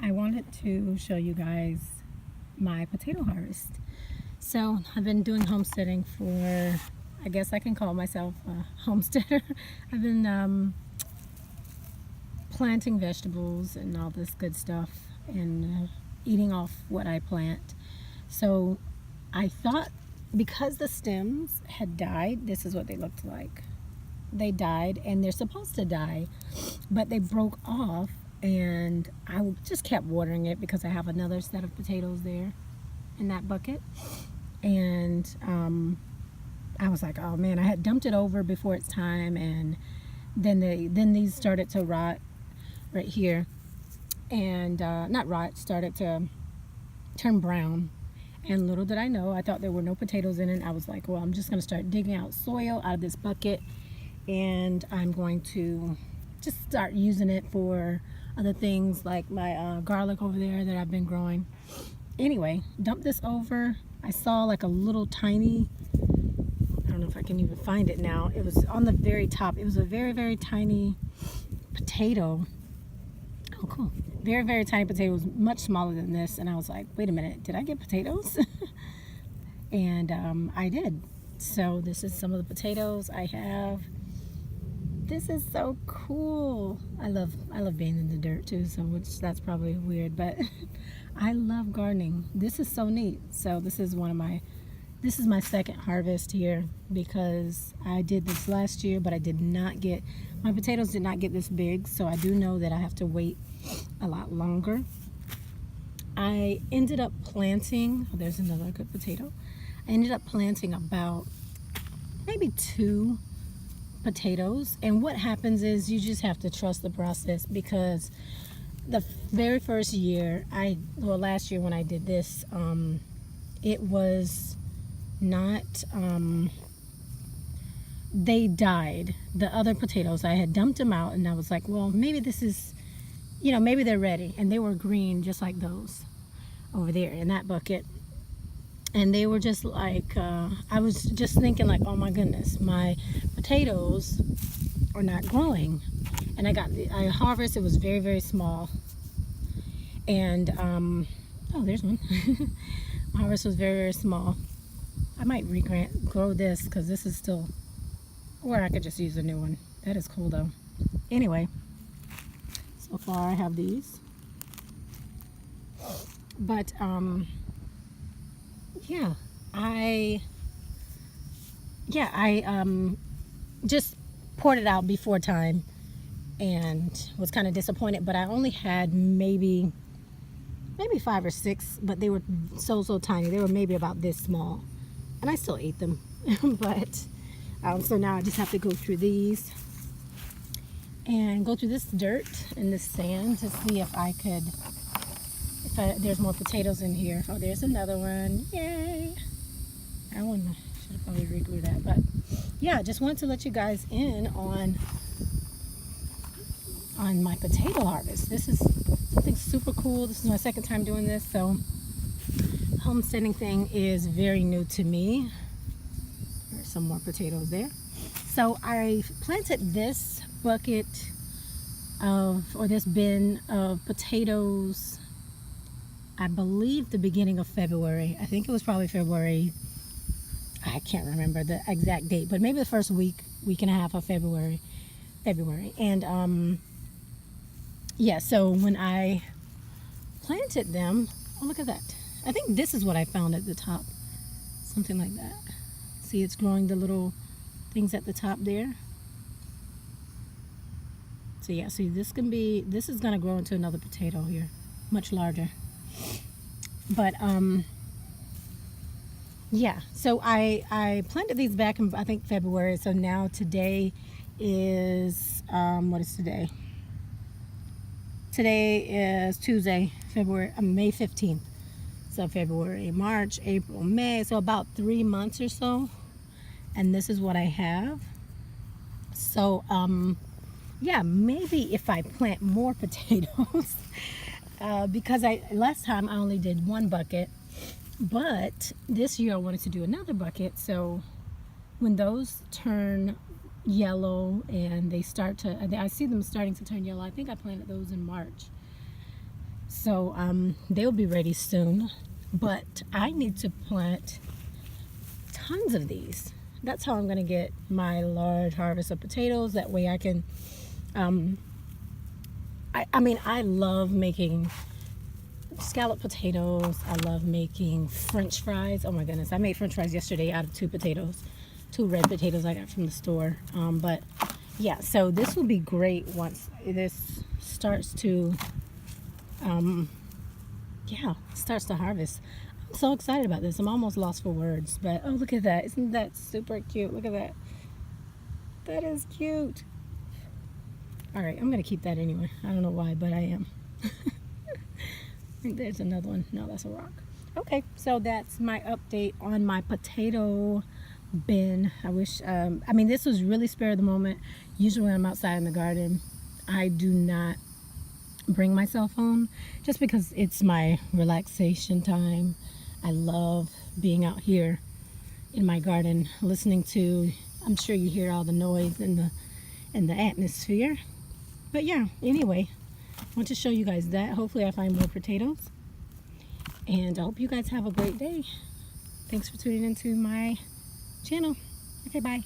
I wanted to show you guys my potato harvest. So I've been doing homesteading for, I guess I can call myself a homesteader. I've been planting vegetables and all this good stuff and eating off what I plant. So I thought because the stems had died, this is what they looked like. They died and they're supposed to die, but they broke off, and I just kept watering it because I have another set of potatoes there in that bucket. And I was like, oh man, I had dumped it over before its time, and then these started to rot right here, and not rot, started to turn brown. And little did I know, I thought there were no potatoes in it. I was like, well, I'm just going to start digging out soil out of this bucket, and I'm going to just start using it for other things like my garlic over there that I've been growing. Anyway, dump this over. I saw like a little tiny, I don't know if I can even find it now. It was on the very top. It was a very, very tiny potato. Oh, cool. Very, very tiny potato. It was much smaller than this. And I was like, wait a minute, did I get potatoes? And I did. So this is some of the potatoes I have. This is so cool. I love being in the dirt too, so that's probably weird, but I love gardening. This is so neat. So this is my second harvest here, because I did this last year, but my potatoes did not get this big, so I do know that I have to wait a lot longer. I ended up planting, oh, there's another good potato. I ended up planting about maybe 2 potatoes, and what happens is you just have to trust the process, because the very first year last year when I did this, it was not they died. The other potatoes, I had dumped them out, and I was like, well, maybe this is, maybe they're ready, and they were green just like those over there in that bucket. And they were just like, I was just thinking like, oh my goodness, my potatoes are not growing. And I harvested, it was very, very small. And, oh, there's one. My harvest was very, very small. I might grow this, because this is still, or I could just use a new one. That is cool though. Anyway, so far I have these. But, yeah, I just poured it out before time and was kind of disappointed, but I only had maybe 5 or 6, but they were so tiny. They were maybe about this small, and I still ate them. But so now I just have to go through these and go through this dirt and this sand to see if there's more potatoes in here. Oh, there's another one. Yay! That one, should have probably regrew that. But yeah, just wanted to let you guys in on my potato harvest. This is something super cool. This is my second time doing this, so homesteading thing is very new to me. There's some more potatoes there. So I planted this bucket or this bin of potatoes, I believe the beginning of February. I think it was probably February. I can't remember the exact date, but maybe the first week and a half of February. And yeah, so when I planted them, oh, look at that. I think this is what I found at the top. Something like that. See, it's growing the little things at the top there. So yeah, see, this is gonna grow into another potato here, much larger. But yeah, so I planted these back in, I think, February. So now today is what is today? Today is Tuesday, May 15th. So February, March, April, May, so about 3 months or so. And this is what I have. So yeah, maybe if I plant more potatoes, because last time I only did 1 bucket, but this year I wanted to do another bucket. So when those turn yellow and they start to, I see them starting to turn yellow. I think I planted those in March. So they'll be ready soon, but I need to plant tons of these. That's how I'm gonna get my large harvest of potatoes. That way I can I mean, I love making scalloped potatoes. I love making French fries. Oh my goodness, I made French fries yesterday out of two red potatoes I got from the store. But yeah, so this will be great once this starts to starts to harvest. I'm so excited about this. I'm almost lost for words, but oh, look at that. Isn't that super cute? Look at that. That is cute. All right, I'm gonna keep that anyway. I don't know why, but I am. I think there's another one. No, that's a rock. Okay, so that's my update on my potato bin. I wish, I mean, this was really spare of the moment. Usually when I'm outside in the garden, I do not bring my cell phone just because it's my relaxation time. I love being out here in my garden listening to, I'm sure you hear all the noise and the atmosphere. But yeah, anyway, I want to show you guys that. Hopefully I find more potatoes. And I hope you guys have a great day. Thanks for tuning into my channel. Okay, bye.